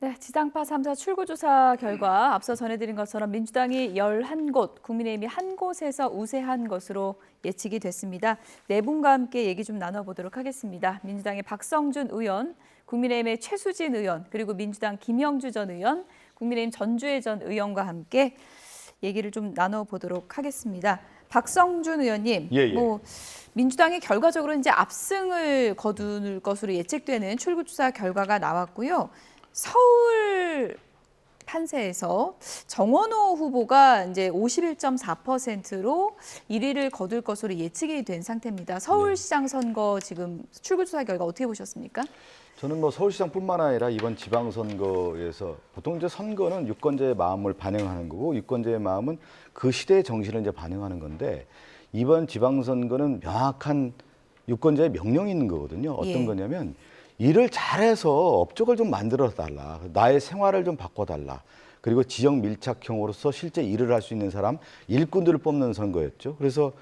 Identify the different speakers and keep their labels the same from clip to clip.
Speaker 1: 네, 지상파 3사 출구조사 결과 앞서 전해드린 것처럼 민주당이 11곳, 국민의힘이 한 곳에서 우세한 것으로 예측이 됐습니다. 네 분과 함께 얘기 좀 나눠보도록 하겠습니다. 민주당의 박성준 의원, 국민의힘의 최수진 의원, 그리고 민주당 김영주 전 의원, 국민의힘 전주혜 전 의원과 함께 얘기를 좀 나눠보도록 하겠습니다. 박성준 의원님, 민주당이 결과적으로 이제 압승을 거둘 것으로 예측되는 출구조사 결과가 나왔고요. 서울 판세에서 정원호 후보가 이제 51.4%로 1위를 거둘 것으로 예측이 된 상태입니다. 서울시장 선거 지금 출구조사 결과 어떻게 보셨습니까?
Speaker 2: 저는 뭐 서울시장뿐만 아니라 이번 지방선거에서 보통 이제 선거는 유권자의 마음을 반영하는 거고 유권자의 마음은 그 시대의 정신을 이제 반영하는 건데 이번 지방선거는 명확한 유권자의 명령이 있는 거거든요. 어떤 거냐면 일을 잘해서 업적을 좀 만들어 달라. 나의 생활을 좀 바꿔달라. 그리고 지역 밀착형으로서 실제 일을 할 수 있는 사람, 일꾼들을 뽑는 선거였죠. 그래서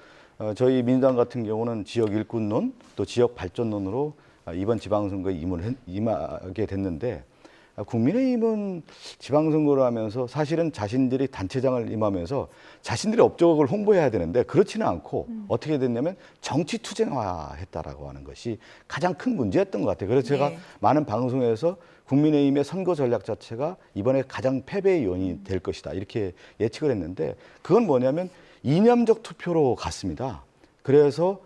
Speaker 2: 저희 민주당 같은 경우는 지역 일꾼론, 또 지역 발전론으로 이번 지방선거에 임하게 됐는데 국민의힘은 지방선거를 하면서 사실은 자신들이 단체장을 임하면서 자신들의 업적을 홍보해야 되는데 그렇지는 않고 어떻게 됐냐면 정치 투쟁화했다라고 하는 것이 가장 큰 문제였던 것 같아요. 그래서 제가 많은 방송에서 국민의힘의 선거 전략 자체가 이번에 가장 패배의 요인이 될 것이다 이렇게 예측을 했는데 그건 뭐냐면 이념적 투표로 갔습니다. 그래서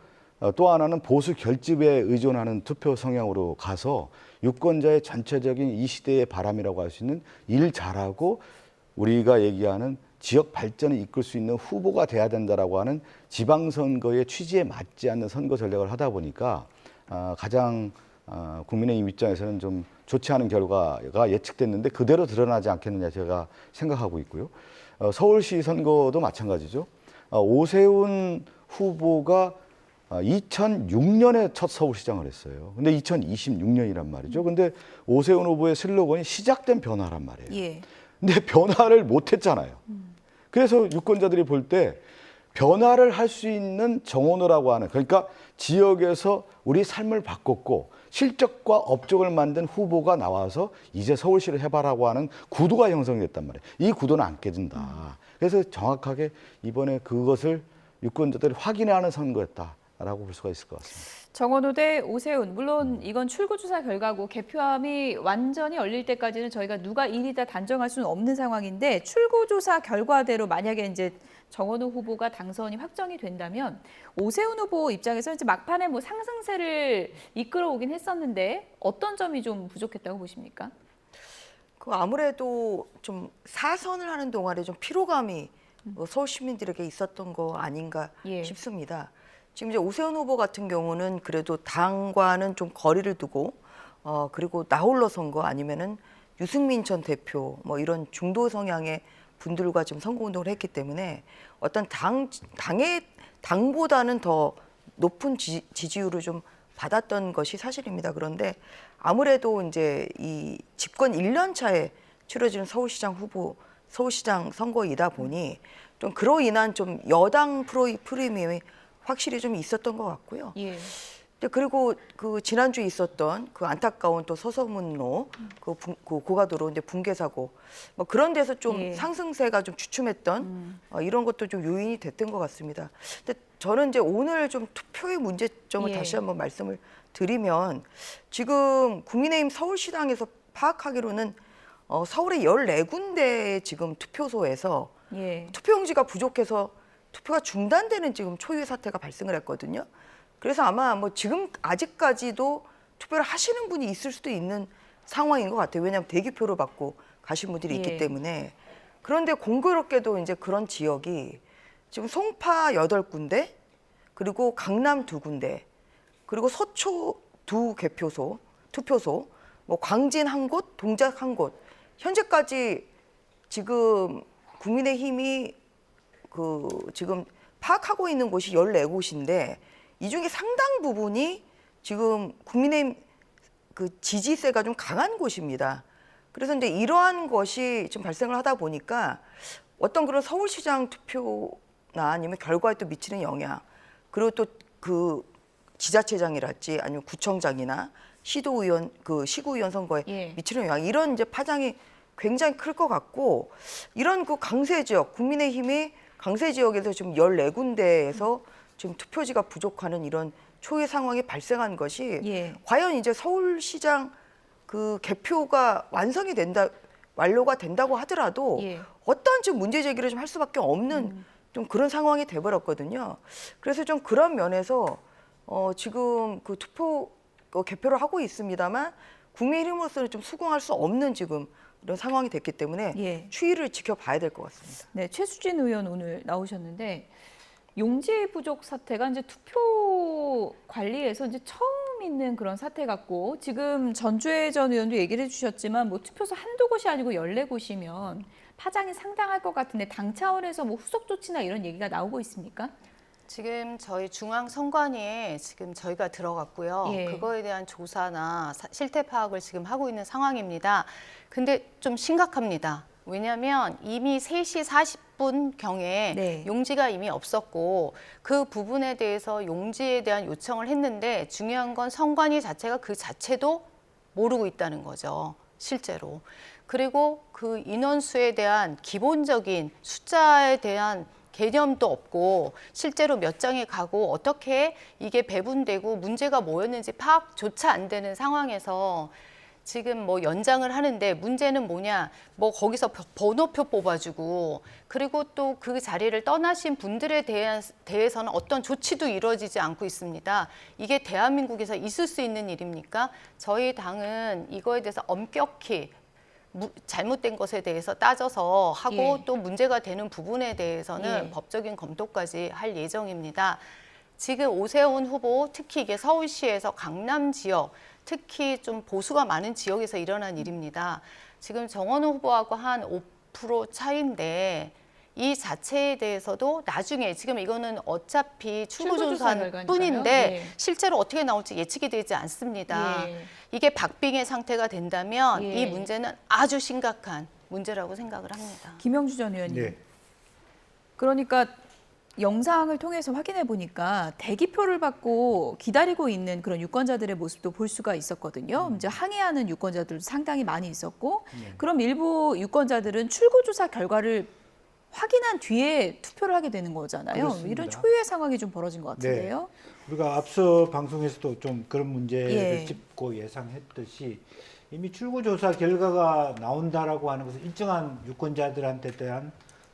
Speaker 2: 또 하나는 보수 결집에 의존하는 투표 성향으로 가서 유권자의 전체적인 이 시대의 바람이라고 할 수 있는 일 잘하고 우리가 얘기하는 지역 발전을 이끌 수 있는 후보가 돼야 된다라고 하는 지방선거의 취지에 맞지 않는 선거 전략을 하다 보니까 가장 국민의힘 입장에서는 좀 좋지 않은 결과가 예측됐는데 그대로 드러나지 않겠느냐 제가 생각하고 있고요. 서울시 선거도 마찬가지죠. 오세훈 후보가 2006년에 첫 서울시장을 했어요. 근데 2026년이란 말이죠. 근데 오세훈 후보의 슬로건이 시작된 변화란 말이에요. 근데 변화를 못 했잖아요. 그래서 유권자들이 볼 때 변화를 할 수 있는 정원호라고 하는 그러니까 지역에서 우리 삶을 바꿨고 실적과 업적을 만든 후보가 나와서 이제 서울시를 해봐라고 하는 구도가 형성이 됐단 말이에요. 이 구도는 안 깨진다. 그래서 정확하게 이번에 그것을 유권자들이 확인하는 선거였다. 라고 볼 수가 있을 것 같습니다.
Speaker 1: 정원호 대 오세훈, 물론 이건 출구조사 결과고 개표함이 완전히 열릴 때까지는 저희가 누가 1위다 단정할 수는 없는 상황인데 출구조사 결과대로 만약에 이제 정원호 후보가 당선이 확정이 된다면 오세훈 후보 입장에서 이제 막판에 뭐 상승세를 이끌어오긴 했었는데 어떤 점이 좀 부족했다고 보십니까?
Speaker 3: 아무래도 좀 사선을 하는 동안에 좀 피로감이 서울 시민들에게 있었던 거 아닌가 싶습니다. 지금 이제 오세훈 후보 같은 경우는 그래도 당과는 좀 거리를 두고 그리고 나홀로 선거 아니면은 유승민 전 대표 뭐 이런 중도 성향의 분들과 지금 선거운동을 했기 때문에 어떤 당보다는 더 높은 지지율을 좀 받았던 것이 사실입니다. 그런데 아무래도 이제 이 집권 1년 차에 치러지는 서울시장 선거이다 보니 좀 그로 인한 좀 여당 프리미엄이 확실히 좀 있었던 것 같고요. 그리고 그 지난주에 있었던 그 안타까운 또 서서문로 그 고가도로 이제 붕괴 사고 뭐 그런 데서 좀 상승세가 좀 주춤했던 이런 것도 좀 요인이 됐던 것 같습니다. 근데 저는 이제 오늘 좀 투표의 문제점을 다시 한번 말씀을 드리면 지금 국민의힘 서울시당에서 파악하기로는 서울의 14군데 지금 투표소에서 투표용지가 부족해서 투표가 중단되는 지금 초유의 사태가 발생을 했거든요. 그래서 아마 뭐 지금 아직까지도 투표를 하시는 분이 있을 수도 있는 상황인 것 같아요. 왜냐하면 대기표를 받고 가신 분들이 있기 때문에. 그런데 공교롭게도 이제 그런 지역이 지금 송파 8군데, 그리고 강남 2군데, 그리고 서초 2투표소, 뭐 광진 1곳, 동작 1곳. 현재까지 지금 국민의힘이 지금 파악하고 있는 곳이 14곳인데 이 중에 상당 부분이 지금 국민의힘 지지세가 좀 강한 곳입니다. 그래서 이제 이러한 것이 좀 발생을 하다 보니까 어떤 그런 서울시장 투표나 아니면 결과에 또 미치는 영향, 그리고 또 그 지자체장이랄지 아니면 구청장이나 시도의원 그 시구의원 선거에
Speaker 1: 예.
Speaker 3: 미치는 영향 이런 이제 파장이 굉장히 클 것 같고 이런 그 강세 지역 국민의힘이 강세 지역에서 지금 14군데에서 지금 투표지가 부족하는 이런 초유의 상황이 발생한 것이
Speaker 1: 예.
Speaker 3: 과연 이제 서울시장 그 개표가 완료가 된다고 하더라도
Speaker 1: 예.
Speaker 3: 어떤 좀 문제 제기를 좀 할 수밖에 없는 좀 그런 상황이 돼버렸거든요. 그래서 좀 그런 면에서 지금 그 투표 개표를 하고 있습니다만 국민의힘으로서는 좀 수긍할 수 없는 지금 이런 상황이 됐기 때문에
Speaker 1: 예.
Speaker 3: 추이를 지켜봐야 될 것 같습니다.
Speaker 1: 네, 최수진 의원 오늘 나오셨는데 용지 부족 사태가 이제 투표 관리에서 이제 처음 있는 그런 사태 같고 지금 전주혜 전 의원도 얘기를 해주셨지만 뭐 투표소 한두 곳이 아니고 14곳이면 파장이 상당할 것 같은데 당 차원에서 뭐 후속 조치나 이런 얘기가 나오고 있습니까?
Speaker 4: 지금 저희 중앙선관위에 지금 저희가 들어갔고요.
Speaker 1: 예.
Speaker 4: 그거에 대한 조사나 실태 파악을 지금 하고 있는 상황입니다. 근데 좀 심각합니다. 왜냐하면 이미 3시 40분경에
Speaker 1: 네.
Speaker 4: 용지가 이미 없었고 그 부분에 대해서 용지에 대한 요청을 했는데 중요한 건 선관위 자체가 그 자체도 모르고 있다는 거죠. 실제로. 그리고 그 인원수에 대한 기본적인 숫자에 대한 개념도 없고 실제로 몇 장에 가고 어떻게 이게 배분되고 문제가 뭐였는지 파악조차 안 되는 상황에서 지금 뭐 연장을 하는데 문제는 뭐냐, 뭐 거기서 번호표 뽑아주고 그리고 또 그 자리를 떠나신 분들에 대해서는 어떤 조치도 이루어지지 않고 있습니다. 이게 대한민국에서 있을 수 있는 일입니까? 저희 당은 이거에 대해서 엄격히 잘못된 것에 대해서 따져서 하고
Speaker 1: 예.
Speaker 4: 또 문제가 되는 부분에 대해서는
Speaker 1: 예.
Speaker 4: 법적인 검토까지 할 예정입니다. 지금 오세훈 후보 특히 이게 서울시에서 강남 지역 특히 좀 보수가 많은 지역에서 일어난 일입니다. 지금 정원호 후보하고 한 5% 차이인데 이 자체에 대해서도 나중에 지금 이거는 어차피
Speaker 1: 출구조사
Speaker 4: 출구조사
Speaker 1: 결과니까요.
Speaker 4: 뿐인데
Speaker 1: 예.
Speaker 4: 실제로 어떻게 나올지 예측이 되지 않습니다.
Speaker 1: 예.
Speaker 4: 이게 박빙의 상태가 된다면
Speaker 1: 예.
Speaker 4: 이 문제는 아주 심각한 문제라고 생각을 합니다.
Speaker 1: 김영주 전 의원님.
Speaker 5: 네.
Speaker 1: 그러니까 영상을 통해서 확인해 보니까 대기표를 받고 기다리고 있는 그런 유권자들의 모습도 볼 수가 있었거든요. 이제 항의하는 유권자들도 상당히 많이 있었고, 그럼 일부 유권자들은 출구조사 결과를 확인한 뒤에 투표를 하게 되는 거잖아요.
Speaker 5: 그렇습니다.
Speaker 1: 이런 초유의 상황이 좀 벌어진 것 같은데요.
Speaker 5: 우리가 앞서 방송에서도 좀 그런 문제를
Speaker 1: 예.
Speaker 5: 짚고 예상했듯이 이미 출구조사 결과가 나온다라고 하는 것은 일정한 유권자들한테 대한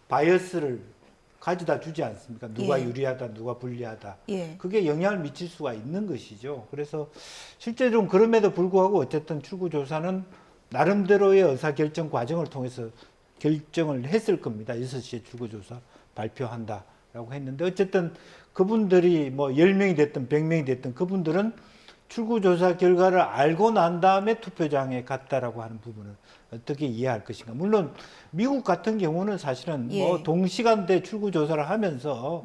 Speaker 5: 바이어스를 가져다 주지 않습니까? 누가
Speaker 1: 예.
Speaker 5: 유리하다, 누가 불리하다.
Speaker 1: 예.
Speaker 5: 그게 영향을 미칠 수가 있는 것이죠. 그래서 실제로는 그럼에도 불구하고 어쨌든 출구조사는 나름대로의 의사결정 과정을 통해서 결정을 했을 겁니다. 6시에 출구조사 발표한다라고 했는데 어쨌든 그분들이 뭐 10명이 됐든 100명이 됐든 그분들은 출구조사 결과를 알고 난 다음에 투표장에 갔다라고 하는 부분을 어떻게 이해할 것인가. 물론 미국 같은 경우는 사실은
Speaker 1: 예.
Speaker 5: 뭐 동시간대 출구조사를 하면서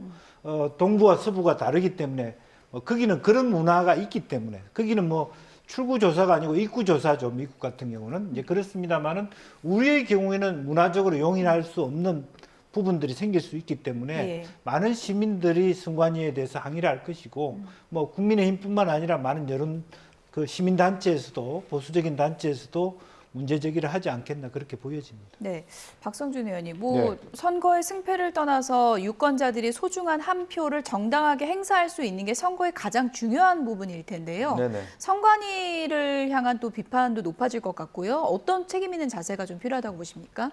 Speaker 5: 동부와 서부가 다르기 때문에 거기는 그런 문화가 있기 때문에 거기는 뭐 출구조사가 아니고 입구조사죠. 미국 같은 경우는 이제 그렇습니다만은 우리의 경우에는 문화적으로 용인할 수 없는 부분들이 생길 수 있기 때문에
Speaker 1: 예.
Speaker 5: 많은 시민들이 선관위에 대해서 항의를 할 것이고 뭐 국민의힘뿐만 아니라 많은 여론 그 시민 단체에서도 보수적인 단체에서도 문제 제기를 하지 않겠나 그렇게 보여집니다.
Speaker 1: 네, 박성준 의원님, 뭐
Speaker 2: 네.
Speaker 1: 선거의 승패를 떠나서 유권자들이 소중한 한 표를 정당하게 행사할 수 있는 게 선거의 가장 중요한 부분일 텐데요.
Speaker 2: 네네.
Speaker 1: 선관위를 향한 또 비판도 높아질 것 같고요. 어떤 책임 있는 자세가 좀 필요하다고 보십니까?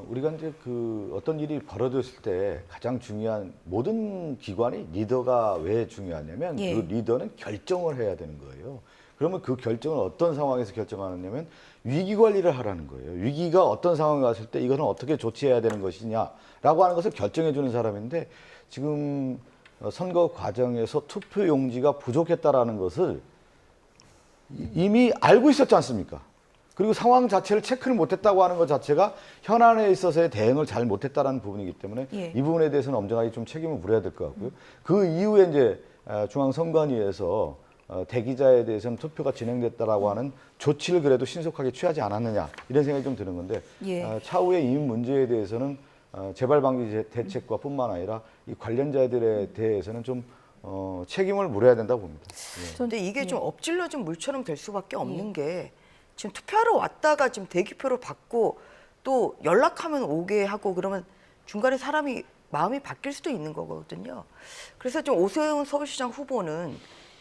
Speaker 2: 우리가 이제 그 어떤 일이 벌어졌을 때 가장 중요한 모든 기관이 리더가 왜 중요하냐면
Speaker 1: 예.
Speaker 2: 그 리더는 결정을 해야 되는 거예요. 그러면 그 결정을 어떤 상황에서 결정하느냐면 위기 관리를 하라는 거예요. 위기가 어떤 상황에 왔을 때 이거는 어떻게 조치해야 되는 것이냐라고 하는 것을 결정해 주는 사람인데 지금 선거 과정에서 투표 용지가 부족했다라는 것을 이미 알고 있었지 않습니까? 그리고 상황 자체를 체크를 못했다고 하는 것 자체가 현안에 있어서의 대응을 잘 못했다라는 부분이기 때문에
Speaker 1: 예.
Speaker 2: 이 부분에 대해서는 엄정하게 좀 책임을 물어야 될 것 같고요. 그 이후에 이제 중앙선관위에서 대기자에 대해서는 투표가 진행됐다라고 하는 조치를 그래도 신속하게 취하지 않았느냐 이런 생각이 좀 드는 건데
Speaker 1: 예.
Speaker 2: 차후에 이 문제에 대해서는 재발 방지 대책과 뿐만 아니라 이 관련자들에 대해서는 좀 책임을 물어야 된다고 봅니다. 예.
Speaker 3: 근데 이게 좀 엎질러진 물처럼 될 수밖에 없는 게 지금 투표하러 왔다가 지금 대기표를 받고 또 연락하면 오게 하고 그러면 중간에 사람이 마음이 바뀔 수도 있는 거거든요. 그래서 좀 오세훈 서울시장 후보는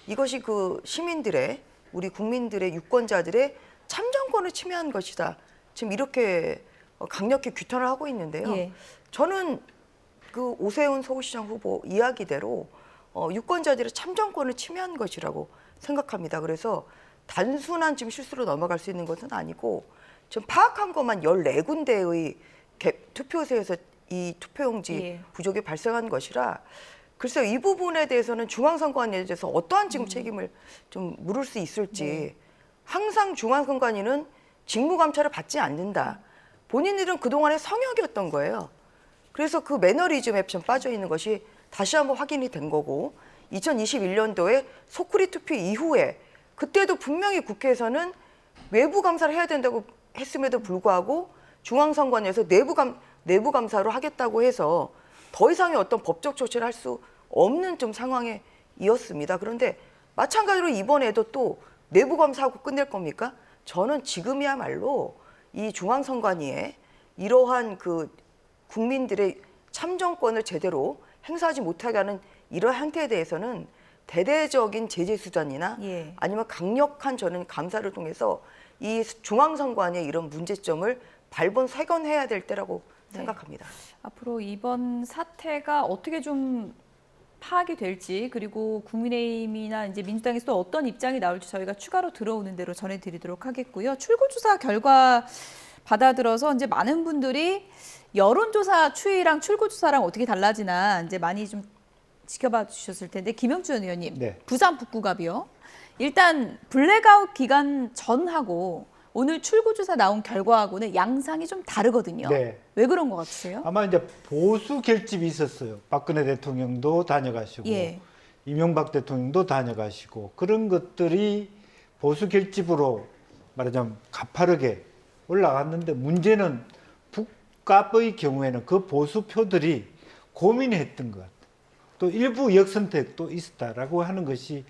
Speaker 3: 이것이 그 시민들의 우리 국민들의 유권자들의 참정권을 침해한 것이다. 지금 이렇게 강력히 규탄을 하고 있는데요.
Speaker 1: 예.
Speaker 3: 저는 그 오세훈 서울시장 후보 이야기대로 유권자들의 참정권을 침해한 것이라고 생각합니다. 그래서 단순한 지금 실수로 넘어갈 수 있는 것은 아니고 지금 파악한 것만 14군데의 투표소에서 이 투표용지
Speaker 1: 예.
Speaker 3: 부족이 발생한 것이라 글쎄요, 이 부분에 대해서는 중앙선관위에 대해서 어떠한 지금 책임을 좀 물을 수 있을지 항상 중앙선관위는 직무감찰을 받지 않는다. 본인들은 그동안의 성역이었던 거예요. 그래서 그 매너리즘에 좀 빠져 있는 것이 다시 한번 확인이 된 거고 2021년도에 소쿠리 투표 이후에 그때도 분명히 국회에서는 외부 감사를 해야 된다고 했음에도 불구하고 중앙선관위에서 내부 감사로 하겠다고 해서 더 이상의 어떤 법적 조치를 할 수 없는 좀 상황에 이었습니다. 그런데 마찬가지로 이번에도 또 내부 감사하고 끝낼 겁니까? 저는 지금이야말로 이 중앙선관위에 이러한 그 국민들의 참정권을 제대로 행사하지 못하게 하는 이러한 행태에 대해서는 대대적인 제재 수단이나
Speaker 1: 예.
Speaker 3: 아니면 강력한 저는 감사를 통해서 이 중앙선관위의 이런 문제점을 발본색원해야 될 때라고 생각합니다.
Speaker 1: 앞으로 이번 사태가 어떻게 좀 파악이 될지 그리고 국민의힘이나 이제 민주당에서 또 어떤 입장이 나올지 저희가 추가로 들어오는 대로 전해드리도록 하겠고요. 출구조사 결과 받아들어서 이제 많은 분들이 여론조사 추이랑 출구조사랑 어떻게 달라지나 이제 많이 좀 지켜봐 주셨을 텐데 김영준 의원님,
Speaker 5: 네.
Speaker 1: 부산 북구갑이요. 일단 블랙아웃 기간 전하고 오늘 출구조사 나온 결과하고는 양상이 좀 다르거든요.
Speaker 5: 네.
Speaker 1: 왜 그런 것 같으세요?
Speaker 5: 아마 이제 보수 결집이 있었어요. 박근혜 대통령도 다녀가시고
Speaker 1: 예.
Speaker 5: 이명박 대통령도 다녀가시고 그런 것들이 보수 결집으로 말하자면 가파르게 올라갔는데 문제는 북갑의 경우에는 그 보수표들이 고민했던 것 같아요. 또 일부 역선택도 있었다라고 하는 것이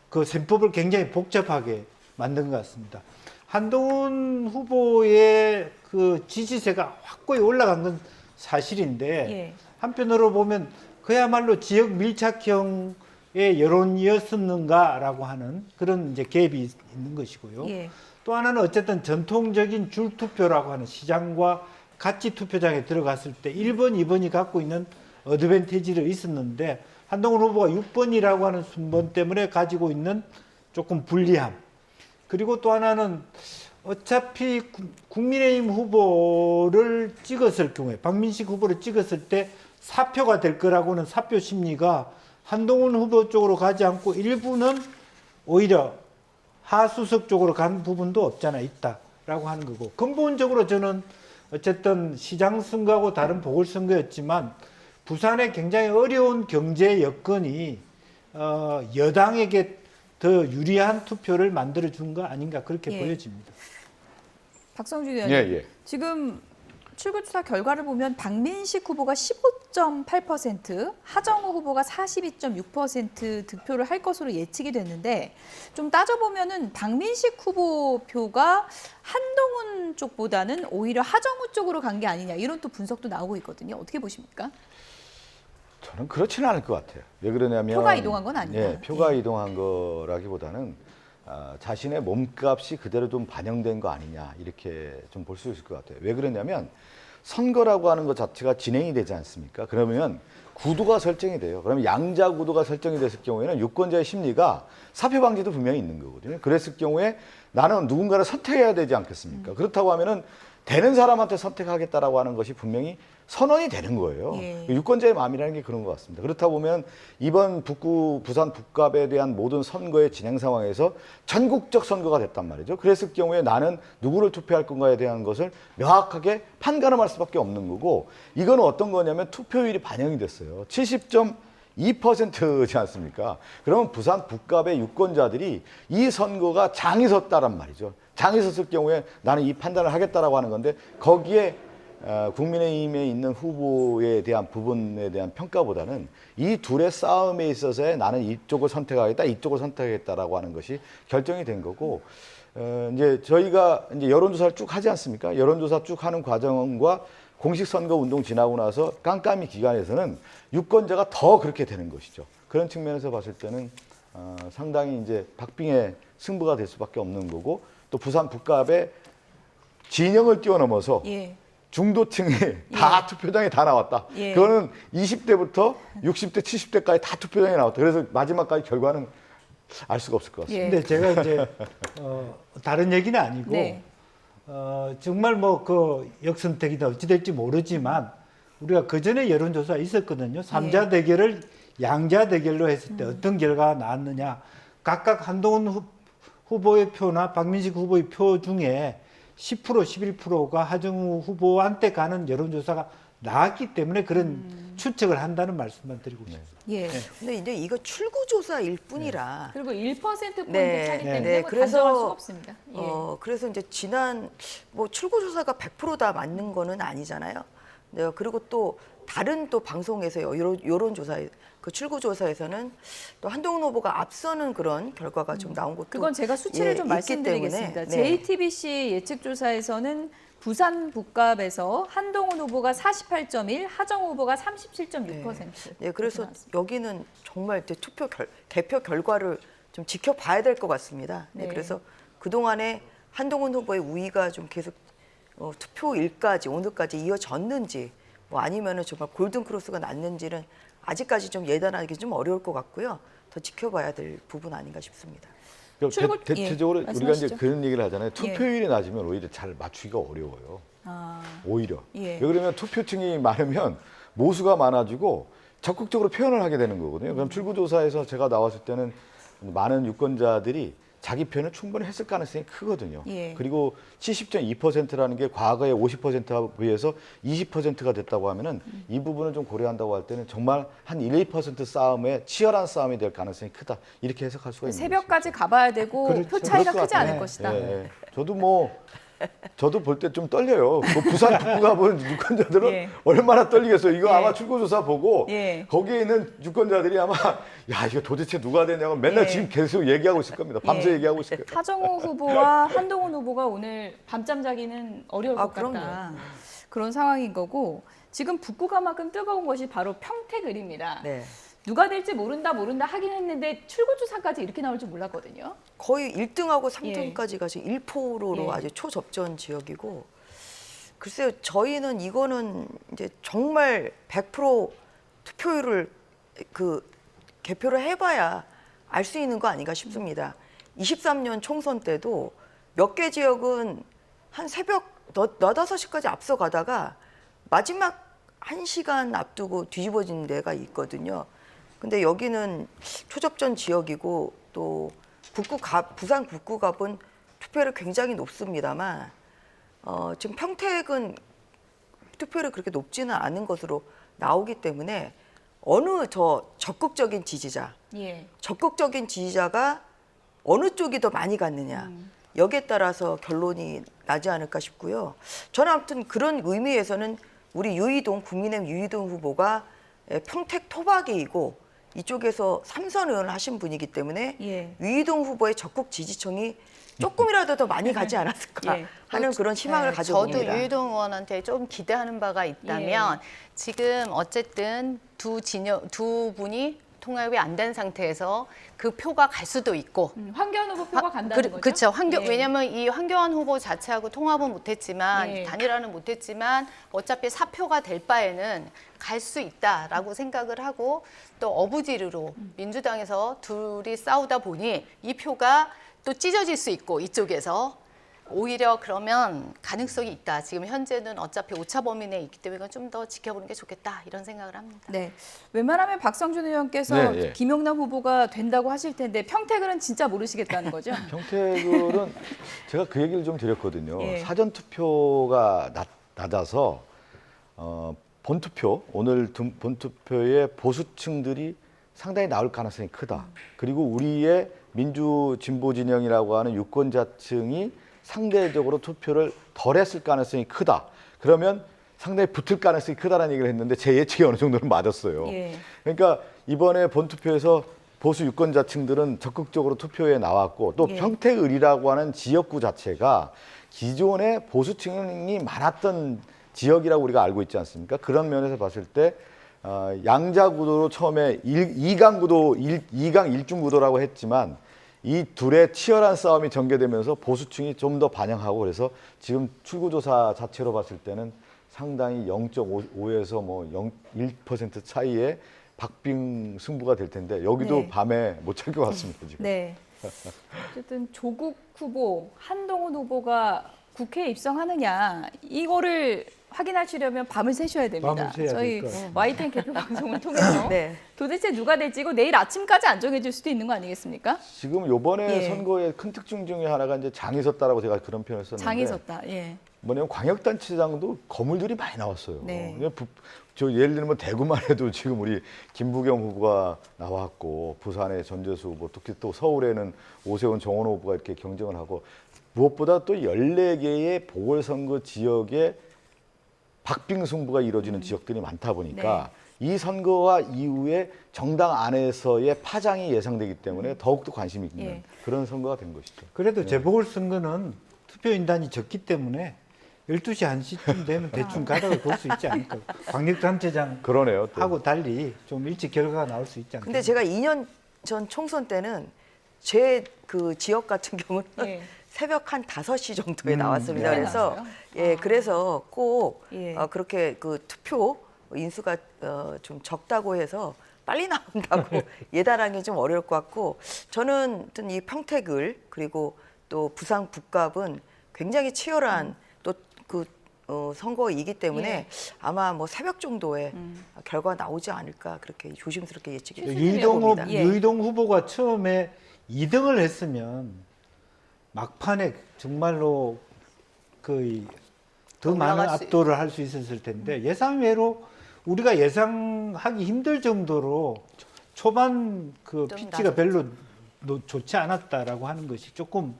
Speaker 5: 그 셈법을 굉장히 복잡하게 만든 것 같습니다. 한동훈 후보의 그 지지세가 확고히 올라간 건 사실인데
Speaker 1: 예.
Speaker 5: 한편으로 보면 그야말로 지역 밀착형의 여론이었었는가라고 하는 그런 이제 갭이 있는 것이고요.
Speaker 1: 예.
Speaker 5: 또 하나는 어쨌든 전통적인 줄투표라고 하는 시장과 같이 투표장에 들어갔을 때 1번, 2번이 갖고 있는 어드밴티지를 있었는데 한동훈 후보가 6번이라고 하는 순번 때문에 가지고 있는 조금 불리함. 그리고 또 하나는 어차피 국민의힘 후보를 찍었을 경우에 박민식 후보를 찍었을 때 사표가 될 거라고는 사표 심리가 한동훈 후보 쪽으로 가지 않고 일부는 오히려 하수석 쪽으로 간 부분도 없잖아 있다라고 하는 거고 근본적으로 저는 어쨌든 시장 선거하고 다른 보궐선거였지만 부산에 굉장히 어려운 경제 여건이 여당에게 더 유리한 투표를 만들어준 거 아닌가 그렇게
Speaker 1: 예.
Speaker 5: 보여집니다.
Speaker 1: 박성준 의원님,
Speaker 2: 예.
Speaker 1: 지금 출구조사 결과를 보면 박민식 후보가 15.8%, 하정우 후보가 42.6% 득표를 할 것으로 예측이 됐는데 좀 따져보면은 박민식 후보 표가 한동훈 쪽보다는 오히려 하정우 쪽으로 간 게 아니냐 이런 또 분석도 나오고 있거든요. 어떻게 보십니까?
Speaker 2: 저는 그렇지는 않을 것 같아요. 왜 그러냐면
Speaker 1: 표가 이동한 건 아니다.
Speaker 2: 예, 표가
Speaker 1: 예.
Speaker 2: 이동한 거라기보다는 자신의 몸값이 그대로 좀 반영된 거 아니냐 이렇게 좀 볼 수 있을 것 같아요. 왜 그러냐면 선거라고 하는 것 자체가 진행이 되지 않습니까? 그러면 구도가 설정이 돼요. 그러면 양자 구도가 설정이 됐을 경우에는 유권자의 심리가 사표 방지도 분명히 있는 거거든요. 그랬을 경우에 나는 누군가를 선택해야 되지 않겠습니까? 그렇다고 하면은 되는 사람한테 선택하겠다라고 하는 것이 분명히 선언이 되는 거예요.
Speaker 1: 예.
Speaker 2: 유권자의 마음이라는 게 그런 것 같습니다. 그렇다 보면 이번 부산 북갑에 대한 모든 선거의 진행 상황에서 전국적 선거가 됐단 말이죠. 그랬을 경우에 나는 누구를 투표할 건가에 대한 것을 명확하게 판가름할 수밖에 없는 거고 이건 어떤 거냐면 투표율이 반영이 됐어요. 70.2%지 않습니까? 그러면 부산 북갑의 유권자들이 이 선거가 장이 섰다란 말이죠. 장이 섰을 경우에 나는 이 판단을 하겠다라고 하는 건데 거기에 국민의힘에 있는 후보에 대한 부분에 대한 평가보다는 이 둘의 싸움에 있어서 나는 이쪽을 선택하겠다, 이쪽을 선택하겠다라고 하는 것이 결정이 된 거고, 이제 저희가 이제 여론조사를 쭉 하지 않습니까? 여론조사 쭉 하는 과정과 공식 선거 운동 지나고 나서 깜깜이 기간에서는 유권자가 더 그렇게 되는 것이죠. 그런 측면에서 봤을 때는 상당히 이제 박빙의 승부가 될 수밖에 없는 거고, 또 부산 북갑의 진영을 뛰어넘어서
Speaker 1: 예.
Speaker 2: 중도층이 다 투표장에 다 나왔다.
Speaker 1: 예.
Speaker 2: 그거는 20대부터 60대, 70대까지 다 투표장에 나왔다. 그래서 마지막까지 결과는 알 수가 없을 것 같습니다.
Speaker 1: 예.
Speaker 5: 근데 제가 이제 다른 얘기는 아니고
Speaker 1: 네.
Speaker 5: 정말 뭐 그 역선택이다 어찌 될지 모르지만 우리가 그 전에 여론조사 있었거든요. 삼자 대결을 양자 대결로 했을 때 어떤 결과가 나왔느냐. 각각 한동훈 후보의 표나 박민식 후보의 표 중에 10%, 11%가 하정우 후보한테 가는 여론조사가 나왔기 때문에 그런 추측을 한다는 말씀만 드리고 싶습니다.
Speaker 1: 예.
Speaker 3: 근데 이제 이거 출구조사일 뿐이라.
Speaker 1: 그리고 1%포인트
Speaker 3: 네.
Speaker 1: 차이기
Speaker 3: 네.
Speaker 1: 때문에
Speaker 3: 네.
Speaker 1: 뭐
Speaker 3: 그래서,
Speaker 1: 단정할 수가 없습니다. 예.
Speaker 3: 그래서 이제 지난 뭐 출구조사가 100%다 맞는 거는 아니잖아요. 네, 그리고 또 다른 또 방송에서 여론조사에 그 출구조사에서는 또 한동훈 후보가 앞서는 그런 결과가 좀 나온 것도
Speaker 1: 그건 제가 수치를 좀
Speaker 3: 있기
Speaker 1: 말씀드리겠습니다.
Speaker 3: 때문에, 네.
Speaker 1: JTBC 예측조사에서는 부산 북갑에서 한동훈 후보가 48.1, 하정우 후보가 37.6%.
Speaker 3: 네, 그래서 여기는 정말 이제 개표 결과를 좀 지켜봐야 될 것 같습니다. 네,
Speaker 1: 네.
Speaker 3: 그래서 그동안에 한동훈 후보의 우위가 좀 계속 투표일까지 오늘까지 이어졌는지 뭐 아니면은 정말 골든 크로스가 났는지는 아직까지 좀 예단하기 좀 어려울 것 같고요. 더 지켜봐야 될 부분 아닌가 싶습니다.
Speaker 1: 출구-
Speaker 2: 대체적으로
Speaker 1: 예,
Speaker 2: 우리가 이제
Speaker 1: 말씀하시죠.
Speaker 2: 그런 얘기를 하잖아요.
Speaker 1: 예.
Speaker 2: 투표율이 낮으면 오히려 잘 맞추기가 어려워요.
Speaker 1: 아,
Speaker 2: 오히려.
Speaker 1: 예.
Speaker 2: 왜 그러면 투표층이 많으면 모수가 많아지고 적극적으로 표현을 하게 되는 거거든요. 그럼 출구조사에서 제가 나왔을 때는 많은 유권자들이 자기 표현을 충분히 했을 가능성이 크거든요.
Speaker 1: 예.
Speaker 2: 그리고 70.2%라는 게 과거의 50%에 비해서 20%가 됐다고 하면은 이 부분을 좀 고려한다고 할 때는 정말 한 1, 2% 싸움에 치열한 싸움이 될 가능성이 크다. 이렇게 해석할 수가 있는 거죠.
Speaker 1: 새벽까지 가봐야 되고
Speaker 5: 그렇죠.
Speaker 1: 표 차이가
Speaker 2: 그럴 것
Speaker 1: 크지 않을
Speaker 2: 같아요.
Speaker 1: 것이다.
Speaker 2: 예, 예. 저도 볼 때 좀 떨려요. 그 부산 북부가 본 유권자들은
Speaker 1: 예.
Speaker 2: 얼마나 떨리겠어요. 이거
Speaker 1: 예.
Speaker 2: 아마 출구조사 보고
Speaker 1: 예.
Speaker 2: 거기에 있는 유권자들이 아마 야 이거 도대체 누가 되냐고 맨날
Speaker 1: 예.
Speaker 2: 지금 계속 얘기하고 있을 겁니다. 밤새
Speaker 1: 예.
Speaker 2: 얘기하고 있을 거예요.
Speaker 1: 하정우 후보와 한동훈 후보가 오늘 밤잠 자기는 어려울 것
Speaker 3: 그럼요.
Speaker 1: 같다. 그런 상황인 거고 지금 북구가만큼 뜨거운 것이 바로 평택을입니다.
Speaker 3: 네.
Speaker 1: 누가 될지 모른다 하긴 했는데 출구조사까지 이렇게 나올 줄 몰랐거든요.
Speaker 3: 거의 1등하고 3등까지가 지금 1%로
Speaker 1: 예.
Speaker 3: 아주 초접전 지역이고 글쎄요 저희는 이거는 이제 정말 100% 투표율을 그 개표를 해봐야 알 수 있는 거 아닌가 싶습니다. 23년 총선 때도 몇 개 지역은 한 새벽 4-5시까지 앞서가다가 마지막 1시간 앞두고 뒤집어진 데가 있거든요. 근데 여기는 초접전 지역이고 또 부산 북구갑은 투표율이 굉장히 높습니다만 지금 평택은 투표율이 그렇게 높지는 않은 것으로 나오기 때문에 어느 적극적인 지지자가 어느 쪽이 더 많이 갔느냐 여기에 따라서 결론이 나지 않을까 싶고요. 저는 아무튼 그런 의미에서는 우리 국민의힘 유이동 후보가 평택 토박이이고 이쪽에서 3선 의원을 하신 분이기 때문에
Speaker 1: 예.
Speaker 3: 유이동 후보의 적극 지지층이 조금이라도 더 많이 가지 않았을까
Speaker 1: 예.
Speaker 3: 하는 그런 희망을 가지고
Speaker 4: 저도
Speaker 3: 봅니다.
Speaker 4: 유희동 의원한테 좀 기대하는 바가 있다면 지금 어쨌든 두 분이 통합이 안 된 상태에서 그 표가 갈 수도 있고
Speaker 1: 황교안 후보 표가 간다는 거죠?
Speaker 4: 그렇죠.
Speaker 1: 예.
Speaker 4: 왜냐하면 이 황교안 후보 자체하고 통합은 못했지만
Speaker 1: 예.
Speaker 4: 단일화는 못했지만 어차피 사표가 될 바에는 갈 수 있다라고 생각을 하고 또 어부지리로 민주당에서 둘이 싸우다 보니 이 표가 또 찢어질 수 있고 이쪽에서 오히려 그러면 가능성이 있다. 지금 현재는 어차피 오차 범위 내에 있기 때문에 좀 더 지켜보는 게 좋겠다 이런 생각을 합니다.
Speaker 1: 네. 웬만하면 박성준 의원께서
Speaker 2: 네, 예.
Speaker 1: 김용남 후보가 된다고 하실 텐데 평택은 진짜 모르시겠다는 거죠?
Speaker 2: 평택은 제가 그 얘기를 좀 드렸거든요.
Speaker 1: 예.
Speaker 2: 사전 투표가 낮아서 본투표 오늘 본투표의 보수층들이 상당히 나올 가능성이 크다. 그리고 우리의 민주 진보 진영이라고 하는 유권자층이 상대적으로 투표를 덜 했을 가능성이 크다. 그러면 상당히 붙을 가능성이 크다라는 얘기를 했는데 제 예측이 어느 정도는 맞았어요.
Speaker 1: 예.
Speaker 2: 그러니까 이번에 본투표에서 보수 유권자층들은 적극적으로 투표에 나왔고 또
Speaker 1: 예.
Speaker 2: 평택을이라고 하는 지역구 자체가 기존에 보수층이 많았던 지역이라고 우리가 알고 있지 않습니까? 그런 면에서 봤을 때 양자 구도로 처음에 2강 구도, 2강 1중 구도라고 했지만 이 둘의 치열한 싸움이 전개되면서 보수층이 좀 더 반영하고 그래서 지금 출구조사 자체로 봤을 때는 상당히 0.5에서 뭐 1% 차이에 박빙 승부가 될 텐데 여기도
Speaker 1: 네.
Speaker 2: 밤에 못 찰 것 같습니다. 지금.
Speaker 1: 네. 어쨌든 조국 후보, 한동훈 후보가 국회에 입성하느냐 이거를 확인하시려면 밤을 새셔야 됩니다.
Speaker 5: 밤을 새야
Speaker 1: 저희
Speaker 5: 될 것 같습니다.
Speaker 1: YTN 개표 방송을 통해서
Speaker 3: 네.
Speaker 1: 도대체 누가 될지 이거 내일 아침까지 안 정해질 수도 있는 거 아니겠습니까?
Speaker 2: 지금 요번에
Speaker 1: 예.
Speaker 2: 선거의 큰 특징 중에 하나가 이제 장이 섰다라고 제가 그런 표현을 썼는데
Speaker 1: 장이 섰다. 예.
Speaker 2: 뭐냐면 광역단체장도 거물들이 많이 나왔어요.
Speaker 1: 네.
Speaker 2: 저 예를 들면 대구만 해도 지금 우리 김부겸 후보가 나왔고 부산의 전재수 후보, 특히 또 서울에는 오세훈 정원호 후보가 이렇게 경쟁을 하고 무엇보다 또 14개의 보궐선거 지역에 박빙 승부가 이루어지는 지역들이 많다 보니까 이 선거와 이후에 정당 안에서의 파장이 예상되기 때문에 더욱더 관심이 있는
Speaker 1: 예.
Speaker 2: 그런 선거가 된 것이죠.
Speaker 5: 그래도 재보궐선거는 투표인단이 적기 때문에 12시 1시쯤 되면 대충 가닥을 볼 수 있지 않을까. 광역단체장하고
Speaker 2: 그러네요. 또.
Speaker 5: 달리 좀 일찍 결과가 나올 수 있지 않을까.
Speaker 3: 근데 제가 2년 전 총선 때는 제 그 지역 같은 경우는
Speaker 1: 예.
Speaker 3: 새벽 한 5시 정도에 나왔습니다.
Speaker 1: 네.
Speaker 3: 그래서
Speaker 1: 나왔어요?
Speaker 3: 예, 그래서 꼭
Speaker 1: 예.
Speaker 3: 그렇게 그 투표 인수가 좀 적다고 해서 빨리 나온다고 예단하기 좀 어려울 것 같고 저는 어떤 이 평택을 그리고 또 부산 북갑은 굉장히 치열한 또 그 선거이기 때문에
Speaker 1: 예.
Speaker 3: 아마 뭐 새벽 정도에 결과 나오지 않을까 그렇게 조심스럽게 예측이
Speaker 1: 유이동
Speaker 3: 봅니다.
Speaker 1: 예.
Speaker 5: 유이동 후보가 처음에 2등을 했으면 막판에 정말로 거의 더 많은
Speaker 4: 올라갈 수
Speaker 5: 압도를 할 수 있었을 텐데 예상외로 우리가 예상하기 힘들 정도로 초반 그
Speaker 4: 좀
Speaker 5: 피치가
Speaker 4: 낮았죠.
Speaker 5: 별로 좋지 않았다라고 하는 것이 조금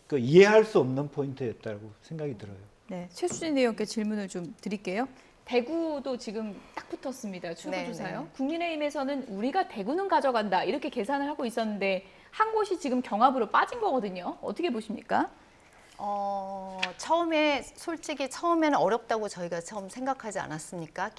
Speaker 5: 그 이해할 수 없는 포인트였다고 생각이 들어요.
Speaker 1: 네, 최수진 의원께 질문을 좀 드릴게요. 대구도 지금 딱 붙었습니다. 출구조사요.
Speaker 4: 네, 네.
Speaker 1: 국민의힘에서는 우리가 대구는 가져간다 이렇게 계산을 하고 있었는데 한 곳이 지금 경합으로 빠진 거거든요. 어떻게 보십니까?
Speaker 4: 처음에 솔직히 처음에는 어렵다고 저희가 처음 생각하지 않았습니까?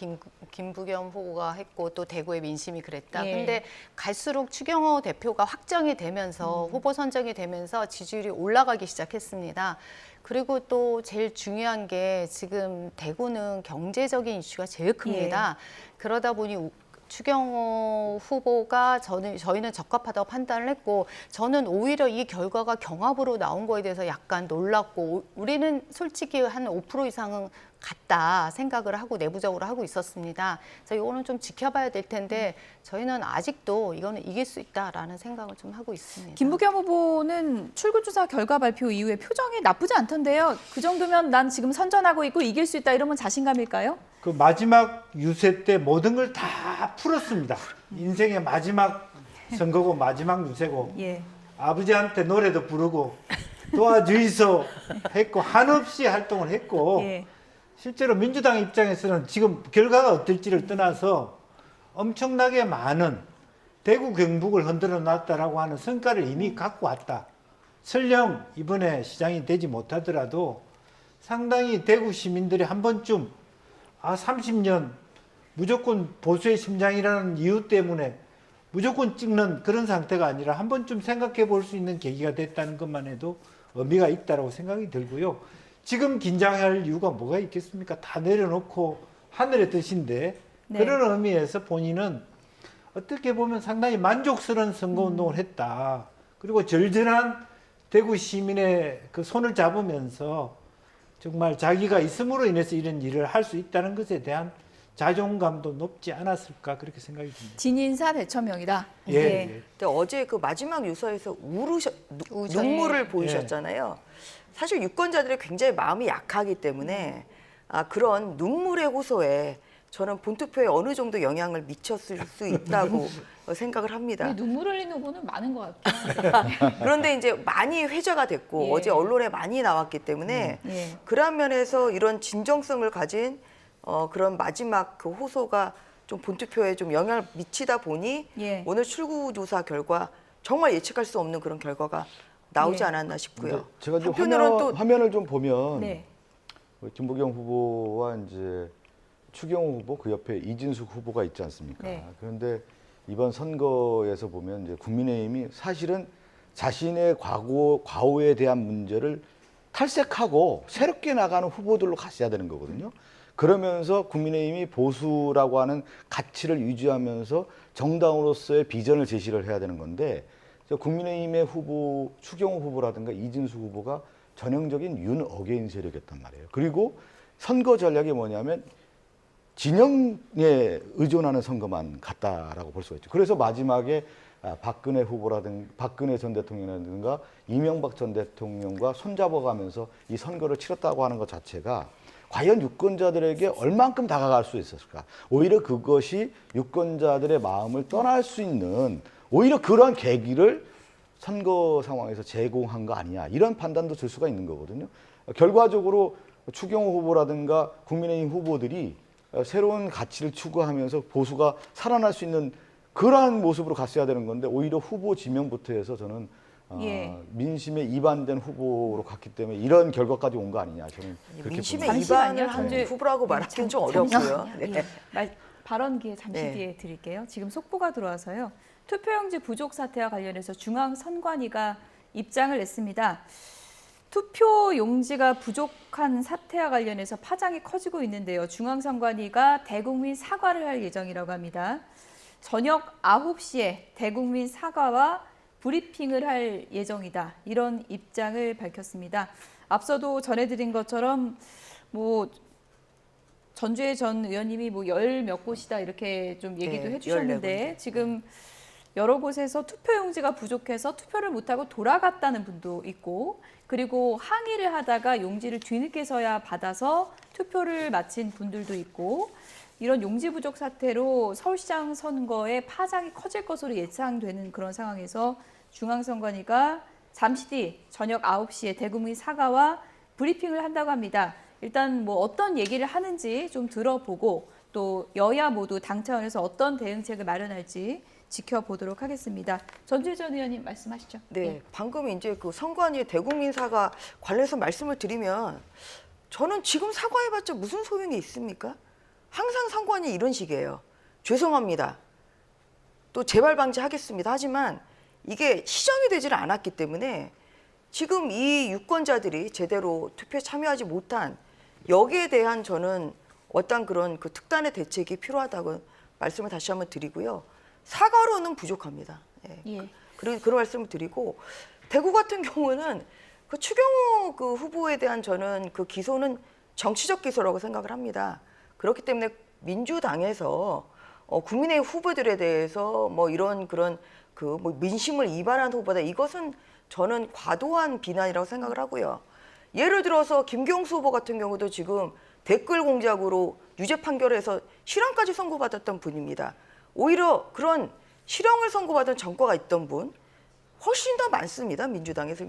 Speaker 4: 김부겸 후보가 했고 또 대구의 민심이 그랬다.
Speaker 1: 예.
Speaker 4: 근데 갈수록 추경호 대표가 확정이 되면서 후보 선정이 되면서 지지율이 올라가기 시작했습니다. 그리고 또 제일 중요한 게 지금 대구는 경제적인 이슈가 제일 큽니다. 그러다 보니 추경호 후보가 저희는 적합하다고 판단을 했고 저는 오히려 이 결과가 경합으로 나온 거에 대해서 약간 놀랐고 우리는 솔직히 한 5% 이상은 같다 생각을 하고 내부적으로 하고 있었습니다. 그래서 이거는 좀 지켜봐야 될 텐데 저희는 아직도 이거는 이길 수 있다라는 생각을 좀 하고 있습니다.
Speaker 1: 김부겸 후보는 출구조사 결과 발표 이후에 표정이 나쁘지 않던데요. 그 정도면 난 지금 선전하고 있고 이길 수 있다 이러면 자신감일까요?
Speaker 5: 그 마지막 유세 때 모든 걸 다 풀었습니다. 인생의 마지막 선거고 마지막 유세고
Speaker 1: 예.
Speaker 5: 아버지한테 노래도 부르고 도와주이소 했고 한없이 활동을 했고
Speaker 1: 예.
Speaker 5: 실제로 민주당 입장에서는 지금 결과가 어떨지를 떠나서 엄청나게 많은 대구 경북을 흔들어 놨다라고 하는 성과를 이미 갖고 왔다. 설령 이번에 시장이 되지 못하더라도 상당히 대구 시민들이 한 번쯤 30년 무조건 보수의 심장이라는 이유 때문에 무조건 찍는 그런 상태가 아니라 한 번쯤 생각해 볼 수 있는 계기가 됐다는 것만 해도 의미가 있다고 생각이 들고요. 지금 긴장할 이유가 뭐가 있겠습니까? 다 내려놓고 하늘의 뜻인데
Speaker 1: 네.
Speaker 5: 그런 의미에서 본인은 어떻게 보면 상당히 만족스러운 선거운동을 했다. 그리고 절절한 대구 시민의 그 손을 잡으면서 정말 자기가 있음으로 인해서 이런 일을 할 수 있다는 것에 대한 자존감도 높지 않았을까 그렇게 생각이 듭니다.
Speaker 1: 진인사 대천명이다.
Speaker 5: 예.
Speaker 1: 예.
Speaker 5: 예.
Speaker 3: 근데 어제 그 마지막 유서에서
Speaker 4: 우죠.
Speaker 3: 눈물을 보이셨잖아요. 사실 유권자들이 굉장히 마음이 약하기 때문에 그런 눈물의 호소에 저는 본투표에 어느 정도 영향을 미쳤을 수 있다고 생각을 합니다.
Speaker 1: 우리 눈물 흘리는 후보는 많은 것 같아요.
Speaker 3: 그런데 이제 많이 회자가 됐고
Speaker 1: 예.
Speaker 3: 어제 언론에 많이 나왔기 때문에
Speaker 1: 예.
Speaker 3: 그런 면에서 이런 진정성을 가진 그런 마지막 그 호소가 좀 본투표에 좀 영향을 미치다 보니
Speaker 1: 예.
Speaker 3: 오늘 출구조사 결과 정말 예측할 수 없는 그런 결과가 나오지
Speaker 1: 예.
Speaker 3: 않았나 싶고요.
Speaker 2: 근데 제가 좀
Speaker 3: 한편으로는 또
Speaker 2: 화면을 좀 보면
Speaker 1: 네.
Speaker 2: 김부겸 후보와 이제 추경호 후보 그 옆에 이진숙 후보가 있지 않습니까?
Speaker 1: 네.
Speaker 2: 그런데 이번 선거에서 보면 이제 국민의힘이 사실은 자신의 과오에 대한 문제를 탈색하고 새롭게 나가는 후보들로 갔어야 되는 거거든요. 그러면서 국민의힘이 보수라고 하는 가치를 유지하면서 정당으로서의 비전을 제시를 해야 되는 건데 국민의힘의 후보 추경호 후보라든가 이진숙 후보가 전형적인 윤 어게인 세력이었단 말이에요. 그리고 선거 전략이 뭐냐면 진영에 의존하는 선거만 갔다라고 볼 수가 있죠. 그래서 마지막에 박근혜 후보라든가 박근혜 전 대통령이라든가 이명박 전 대통령과 손잡아가면서 이 선거를 치렀다고 하는 것 자체가 과연 유권자들에게 얼만큼 다가갈 수 있었을까? 오히려 그것이 유권자들의 마음을 떠날 수 있는 오히려 그런 계기를 선거 상황에서 제공한 거 아니냐 이런 판단도 들 수가 있는 거거든요. 결과적으로 추경호 후보라든가 국민의힘 후보들이 새로운 가치를 추구하면서 보수가 살아날 수 있는 그러한 모습으로 갔어야 되는 건데 오히려 후보 지명부터 해서 저는
Speaker 1: 예.
Speaker 2: 민심에 이반된 후보로 갔기 때문에 이런 결과까지 온 거 아니냐 저는 그렇게
Speaker 3: 민심에
Speaker 2: 봅니다.
Speaker 3: 이반을
Speaker 1: 잠시만요.
Speaker 3: 한 후보라고 말하기는 좀 어렵고요. 네.
Speaker 1: 예. 발언 기회 잠시
Speaker 3: 네.
Speaker 1: 뒤에 드릴게요. 지금 속보가 들어와서요. 투표용지 부족 사태와 관련해서 중앙선관위가 입장을 냈습니다. 투표 용지가 부족한 사태와 관련해서 파장이 커지고 있는데요. 중앙선관위가 대국민 사과를 할 예정이라고 합니다. 저녁 9시에 대국민 사과와 브리핑을 할 예정이다. 이런 입장을 밝혔습니다. 앞서도 전해드린 것처럼 뭐 전주의 전 의원님이 뭐 열 몇 곳이다 이렇게 좀 얘기도
Speaker 3: 네,
Speaker 1: 해주셨는데 지금 여러 곳에서 투표용지가 부족해서 투표를 못하고 돌아갔다는 분도 있고 그리고 항의를 하다가 용지를 뒤늦게서야 받아서 투표를 마친 분들도 있고 이런 용지 부족 사태로 서울시장 선거에 파장이 커질 것으로 예상되는 그런 상황에서 중앙선관위가 잠시 뒤 저녁 9시에 대국민 사과와 브리핑을 한다고 합니다. 일단 뭐 어떤 얘기를 하는지 좀 들어보고 또 여야 모두 당 차원에서 어떤 대응책을 마련할지 지켜보도록 하겠습니다. 전주희 전 의원님 말씀하시죠.
Speaker 3: 네, 방금 이제 그 선관위 대국민 사과 관련해서 말씀을 드리면 저는 지금 사과해봤자 무슨 소용이 있습니까? 항상 선관위 이런 식이에요. 죄송합니다. 또 재발 방지하겠습니다. 하지만 이게 시정이 되지를 않았기 때문에 지금 이 유권자들이 제대로 투표에 참여하지 못한 여기에 대한 저는 어떤 그런 그 특단의 대책이 필요하다고 말씀을 다시 한번 드리고요. 사과로는 부족합니다. 예.
Speaker 1: 예.
Speaker 3: 그런 말씀을 드리고 대구 같은 경우는 그 추경호 그 후보에 대한 저는 그 기소는 정치적 기소라고 생각을 합니다. 그렇기 때문에 민주당에서 국민의힘 후보들에 대해서 뭐 이런 그런 그 뭐 민심을 이반한 후보다 이것은 저는 과도한 비난이라고 생각을 하고요. 예를 들어서 김경수 후보 같은 경우도 지금 댓글 공작으로 유죄 판결에서 실형까지 선고받았던 분입니다. 오히려 그런 실형을 선고받은 전과가 있던 분 훨씬 더 많습니다. 민주당에서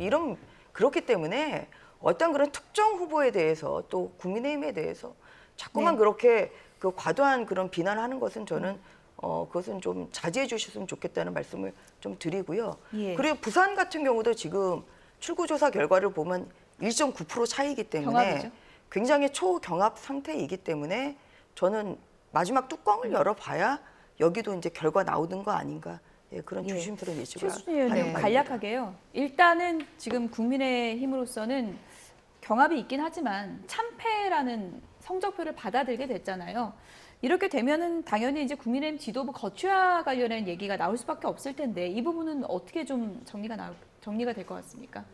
Speaker 3: 그렇기 때문에 어떤 그런 특정 후보에 대해서 또 국민의힘에 대해서 자꾸만
Speaker 1: 네.
Speaker 3: 그렇게 그 과도한 그런 비난을 하는 것은 저는 그것은 좀 자제해 주셨으면 좋겠다는 말씀을 좀 드리고요.
Speaker 1: 예.
Speaker 3: 그리고 부산 같은 경우도 지금 출구조사 결과를 보면 1.9% 차이기 때문에
Speaker 1: 경합이죠.
Speaker 3: 굉장히 초경합 상태이기 때문에 저는 마지막 뚜껑을 열어봐야 여기도 이제 결과 나오는 거 아닌가. 예, 그런
Speaker 1: 예.
Speaker 3: 조심스러운 예측을
Speaker 1: 최수진 의원님
Speaker 3: 하는 바입니다.
Speaker 1: 간략하게요. 일단은 지금 국민의힘으로서는 경합이 있긴 하지만 참패라는 성적표를 받아들게 됐잖아요. 이렇게 되면은 당연히 이제 국민의힘 지도부 거취와 관련된 얘기가 나올 수밖에 없을 텐데 이 부분은 어떻게 좀 정리가 될 것 같습니까?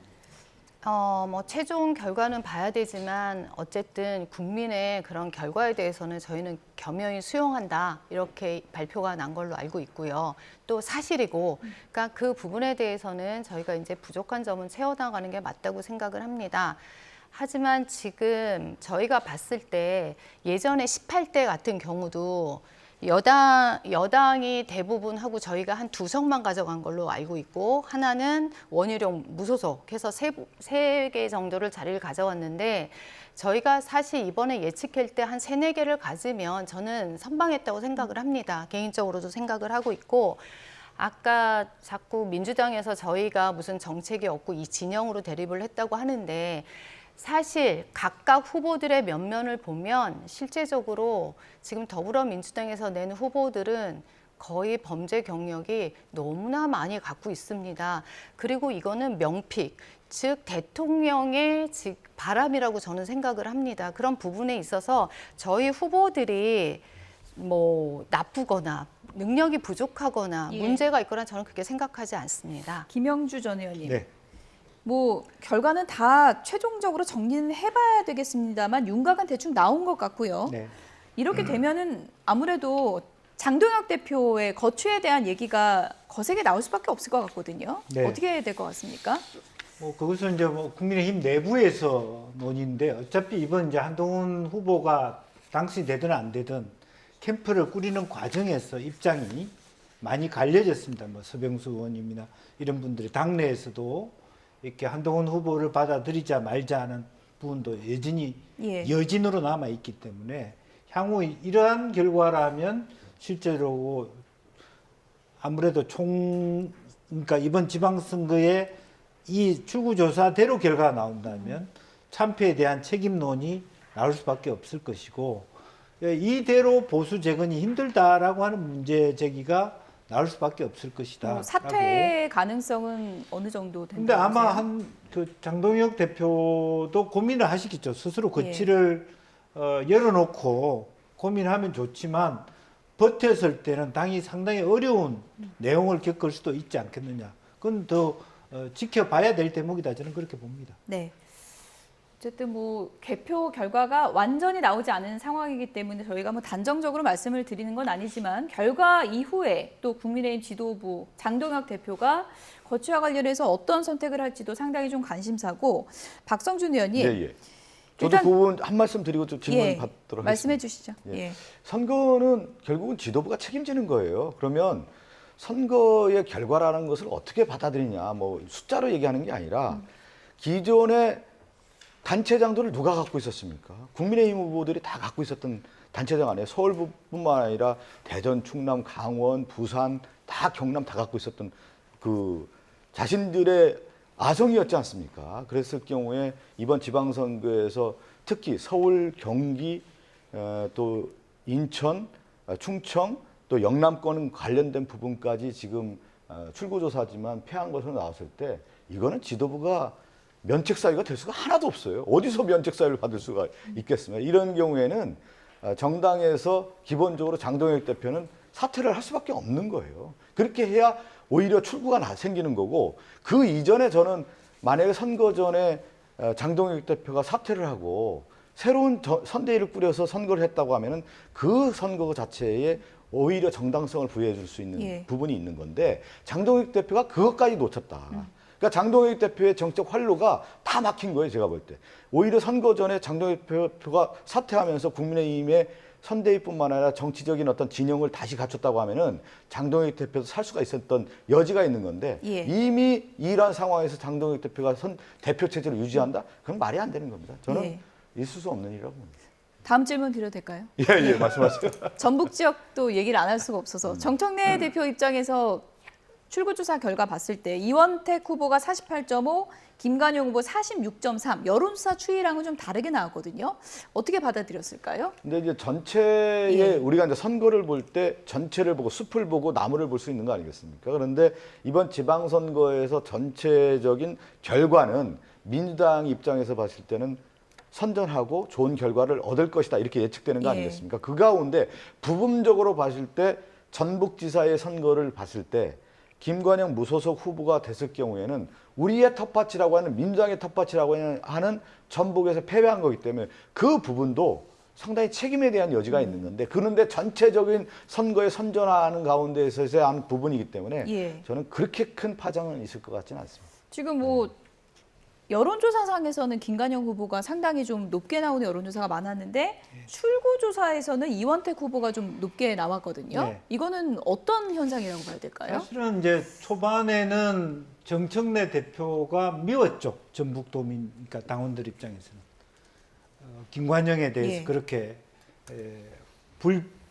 Speaker 4: 뭐 최종 결과는 봐야 되지만 어쨌든 국민의 그런 결과에 대해서는 저희는 겸허히 수용한다 이렇게 발표가 난 걸로 알고 있고요. 또 사실이고, 그러니까 그 부분에 대해서는 저희가 이제 부족한 점은 채워나가는 게 맞다고 생각을 합니다. 하지만 지금 저희가 봤을 때 예전에 18대 같은 경우도 여당이 대부분 하고 저희가 한 2석만 가져간 걸로 알고 있고 하나는 원희룡 무소속해서 3개 정도를 자리를 가져왔는데 저희가 사실 이번에 예측할 때 한 3, 4개를 가지면 저는 선방했다고 생각을 합니다. 개인적으로도 생각을 하고 있고 아까 자꾸 민주당에서 저희가 무슨 정책이 없고 이 진영으로 대립을 했다고 하는데 사실 각각 후보들의 면면을 보면 실제적으로 지금 더불어민주당에서 낸 후보들은 거의 범죄 경력이 너무나 많이 갖고 있습니다. 그리고 이거는 명픽, 즉 대통령의 바람이라고 저는 생각을 합니다. 그런 부분에 있어서 저희 후보들이 뭐 나쁘거나 능력이 부족하거나
Speaker 1: 예.
Speaker 4: 문제가 있거나 저는 그렇게 생각하지 않습니다.
Speaker 1: 김영주 전 의원님.
Speaker 5: 네.
Speaker 1: 뭐 결과는 다 최종적으로 정리는 해봐야 되겠습니다만 윤곽은 대충 나온 것 같고요.
Speaker 5: 네.
Speaker 1: 이렇게 되면은 아무래도 장동혁 대표의 거취에 대한 얘기가 거세게 나올 수밖에 없을 것 같거든요.
Speaker 5: 네.
Speaker 1: 어떻게 될 것 같습니까?
Speaker 5: 뭐 그것은 이제 뭐 국민의힘 내부에서 논의인데 어차피 이번 이제 한동훈 후보가 당선되든 안 되든 캠프를 꾸리는 과정에서 입장이 많이 갈려졌습니다. 뭐 서병수 의원님이나 이런 분들이 당내에서도 이렇게 한동훈 후보를 받아들이자 말자 하는 부분도 여전히
Speaker 1: 예.
Speaker 5: 여진으로 남아 있기 때문에 향후 이러한 결과라면 실제로 아무래도 그러니까 이번 지방선거에 이 출구조사대로 결과가 나온다면 참패에 대한 책임론이 나올 수밖에 없을 것이고 이대로 보수 재건이 힘들다라고 하는 문제 제기가 나올 수밖에 없을 것이다.
Speaker 1: 사퇴 가능성은 어느 정도
Speaker 5: 근데
Speaker 1: 된다고
Speaker 5: 아마
Speaker 1: 보세요?
Speaker 5: 한 그 장동혁 대표도 고민을 하시겠죠. 스스로
Speaker 1: 예.
Speaker 5: 거취를 열어놓고 고민하면 좋지만 버텼을 때는 당이 상당히 어려운 내용을 겪을 수도 있지 않겠느냐. 그건 더 지켜봐야 될 대목이다. 저는 그렇게 봅니다.
Speaker 1: 네. 어쨌든 뭐 개표 결과가 완전히 나오지 않은 상황이기 때문에 저희가 뭐 단정적으로 말씀을 드리는 건 아니지만 결과 이후에 또 국민의힘 지도부 장동혁 대표가 거취와 관련해서 어떤 선택을 할지도 상당히 좀 관심사고 박성준 의원님
Speaker 2: 예, 예. 저도
Speaker 1: 일단-
Speaker 2: 그 부분 한 말씀 드리고 좀 질문
Speaker 1: 예,
Speaker 2: 받도록
Speaker 1: 말씀해
Speaker 2: 하겠습니다.
Speaker 1: 주시죠.
Speaker 2: 예.
Speaker 1: 예.
Speaker 2: 선거는 결국은 지도부가 책임지는 거예요. 그러면 선거의 결과라는 것을 어떻게 받아들이냐, 뭐 숫자로 얘기하는 게 아니라 기존의 단체장들을 누가 갖고 있었습니까? 국민의힘 후보들이 다 갖고 있었던 단체장 안에 서울뿐만 아니라 대전, 충남, 강원, 부산, 다 경남 다 갖고 있었던 그 자신들의 아성이었지 않습니까? 그랬을 경우에 이번 지방선거에서 특히 서울, 경기, 또 인천, 충청, 또 영남권 관련된 부분까지 지금 출구조사지만 패한 것으로 나왔을 때 이거는 지도부가 면책 사유가 될 수가 하나도 없어요. 어디서 면책 사유를 받을 수가 있겠습니까? 이런 경우에는 정당에서 기본적으로 장동혁 대표는 사퇴를 할 수밖에 없는 거예요. 그렇게 해야 오히려 출구가 생기는 거고 그 이전에 저는 만약에 선거 전에 장동혁 대표가 사퇴를 하고 새로운 선대위를 꾸려서 선거를 했다고 하면은 그 선거 자체에 오히려 정당성을 부여해 줄 수 있는
Speaker 1: 예.
Speaker 2: 부분이 있는 건데 장동혁 대표가 그것까지 놓쳤다. 그러니까 장동혁 대표의 정책 활로가 다 막힌 거예요, 제가 볼 때. 오히려 선거 전에 장동혁 대표가 사퇴하면서 국민의힘의 선대위뿐만 아니라 정치적인 어떤 진영을 다시 갖췄다고 하면은 장동혁 대표도 살 수가 있었던 여지가 있는 건데
Speaker 1: 예.
Speaker 2: 이미 이러한 상황에서 장동혁 대표가 대표 체제를 유지한다? 그건 말이 안 되는 겁니다. 저는
Speaker 1: 예.
Speaker 2: 있을 수 없는 일이라고 봅니다.
Speaker 1: 다음 질문 드려도 될까요?
Speaker 2: 예, 예, 말씀하세요.
Speaker 1: 전북 지역도 얘기를 안 할 수가 없어서 정청래 대표 입장에서 출구조사 결과 봤을 때 이원택 후보가 48.5, 김관용 후보 46.3, 여론조사 추이랑은 좀 다르게 나왔거든요. 어떻게 받아들였을까요?
Speaker 2: 근데 이제 전체에
Speaker 1: 예.
Speaker 2: 우리가 이제 선거를 볼 때 전체를 보고 숲을 보고 나무를 볼 수 있는 거 아니겠습니까? 그런데 이번 지방선거에서 전체적인 결과는 민주당 입장에서 봤을 때는 선전하고 좋은 결과를 얻을 것이다 이렇게 예측되는 거
Speaker 1: 예.
Speaker 2: 아니겠습니까? 그 가운데 부분적으로 봤을 때 전북지사의 선거를 봤을 때 김관영 무소속 후보가 됐을 경우에는 우리의 텃밭이라고 하는 민주당의 텃밭이라고 하는 전북에서 패배한 거기 때문에 그 부분도 상당히 책임에 대한 여지가 있는 건데 그런데 전체적인 선거에 선전하는 가운데서의 한 부분이기 때문에
Speaker 1: 예.
Speaker 2: 저는 그렇게 큰 파장은 있을 것 같지는 않습니다.
Speaker 1: 지금 뭐 여론조사상에서는 김관영 후보가 상당히 좀 높게 나오는 여론조사가 많았는데 출구조사에서는 이원택 후보가 좀 높게 나왔거든요.
Speaker 5: 네.
Speaker 1: 이거는 어떤 현상이라고 봐야 될까요?
Speaker 5: 사실은 이제 초반에는 정청래 대표가 미웠죠. 전북도민, 그러니까 당원들 입장에서는. 김관영에 대해서
Speaker 1: 예.
Speaker 5: 그렇게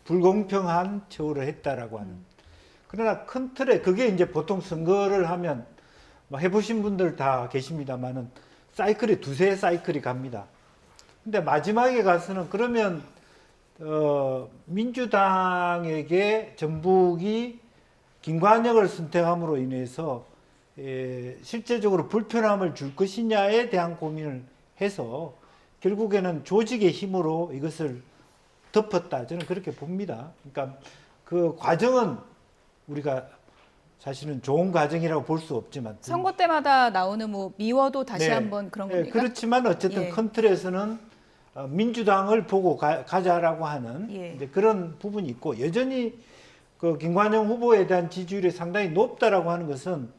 Speaker 5: 불공평한 처우를 했다라고 하는. 그러나 큰 틀에 그게 이제 보통 선거를 하면 뭐 해보신 분들 다 계십니다만은 사이클이 두세 사이클이 갑니다. 근데 마지막에 가서는 그러면 민주당에게 전북이 김관영을 선택함으로 인해서 실제적으로 불편함을 줄 것이냐에 대한 고민을 해서 결국에는 조직의 힘으로 이것을 덮었다. 저는 그렇게 봅니다. 그러니까 그 과정은 우리가 사실은 좋은 과정이라고 볼 수 없지만
Speaker 1: 선거 때마다 나오는 뭐 미워도 다시
Speaker 5: 네.
Speaker 1: 한번 그런
Speaker 5: 네,
Speaker 1: 겁니까?
Speaker 5: 그렇지만 어쨌든
Speaker 1: 예.
Speaker 5: 큰 틀에서는 민주당을 보고 가자라고 하는
Speaker 1: 예.
Speaker 5: 이제 그런 부분이 있고 여전히 그 김관영 후보에 대한 지지율이 상당히 높다라고 하는 것은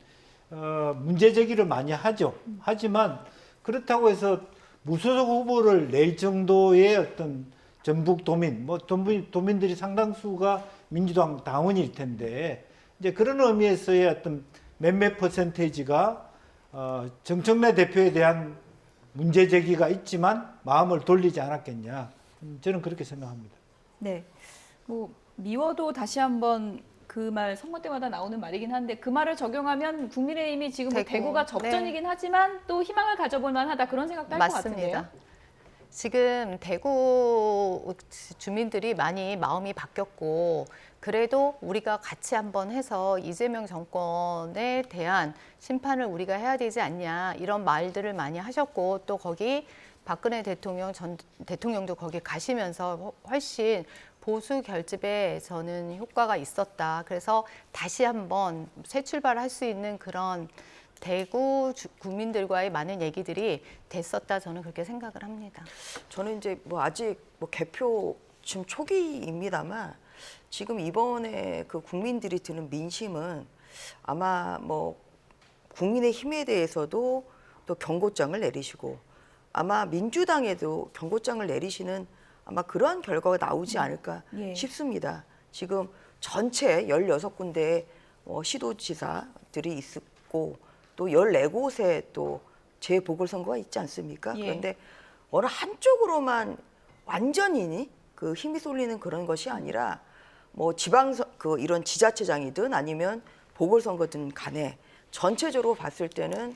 Speaker 5: 문제 제기를 많이 하죠. 하지만 그렇다고 해서 무소속 후보를 낼 정도의 어떤 전북 도민, 뭐 도민들이 상당수가 민주당 당원일 텐데 이제 그런 의미에서의 어떤 몇몇 퍼센테이지가 정청래 대표에 대한 문제 제기가 있지만 마음을 돌리지 않았겠냐. 저는 그렇게 생각합니다.
Speaker 1: 네. 뭐 미워도 다시 한번 그 말 선거 때마다 나오는 말이긴 한데 그 말을 적용하면 국민의힘이 지금 뭐
Speaker 4: 대구,
Speaker 1: 대구가 접전이긴 하지만 또 희망을 가져볼 만하다 그런 생각도 할 것 같은데요.
Speaker 4: 맞습니다. 지금 대구 주민들이 많이 마음이 바뀌었고 그래도 우리가 같이 한번 해서 이재명 정권에 대한 심판을 우리가 해야 되지 않냐 이런 말들을 많이 하셨고 또 거기 박근혜 대통령 전 대통령도 거기 가시면서 훨씬 보수 결집에 저는 효과가 있었다. 그래서 다시 한번 새 출발할 수 있는 그런 대구 국민들과의 많은 얘기들이 됐었다. 저는 그렇게 생각을 합니다.
Speaker 3: 저는 이제 뭐 아직 뭐 개표 지금 초기입니다만 지금 이번에 그 국민들이 드는 민심은 아마 뭐 국민의힘에 대해서도 또 경고장을 내리시고 아마 민주당에도 경고장을 내리시는 아마 그러한 결과가 나오지 않을까
Speaker 1: 예.
Speaker 3: 싶습니다. 지금 전체 16군데 시도지사들이 있고 또 14곳에 또 재보궐선거가 있지 않습니까?
Speaker 1: 예.
Speaker 3: 그런데 어느 한쪽으로만 완전히 그 힘이 쏠리는 그런 것이 아니라 뭐 이런 지자체장이든 아니면 보궐선거든 간에 전체적으로 봤을 때는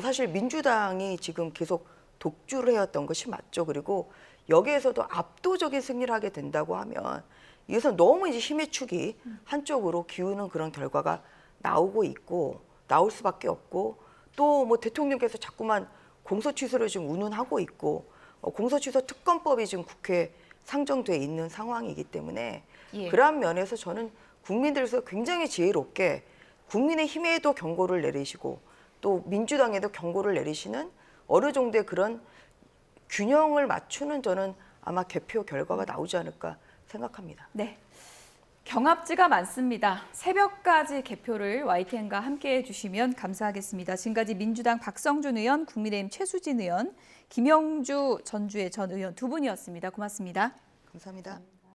Speaker 3: 사실 민주당이 지금 계속 독주를 해왔던 것이 맞죠. 그리고 여기에서도 압도적인 승리를 하게 된다고 하면 이것은 너무 이제 힘의 축이 한쪽으로 기우는 그런 결과가 나오고 있고 나올 수밖에 없고 또 뭐 대통령께서 자꾸만 공소 취소를 지금 운운하고 있고 공소 취소 특검법이 지금 국회에 상정돼 있는 상황이기 때문에
Speaker 1: 예.
Speaker 3: 그러한 면에서 저는 국민들에서 굉장히 지혜롭게 국민의힘에도 경고를 내리시고 또 민주당에도 경고를 내리시는 어느 정도의 그런 균형을 맞추는 저는 아마 개표 결과가 나오지 않을까 생각합니다.
Speaker 1: 네. 경합지가 많습니다. 새벽까지 개표를 YTN과 함께해 주시면 감사하겠습니다. 지금까지 민주당 박성준 의원, 국민의힘 최수진 의원, 김영주 전주의 전 의원 두 분이었습니다. 고맙습니다.
Speaker 3: 감사합니다.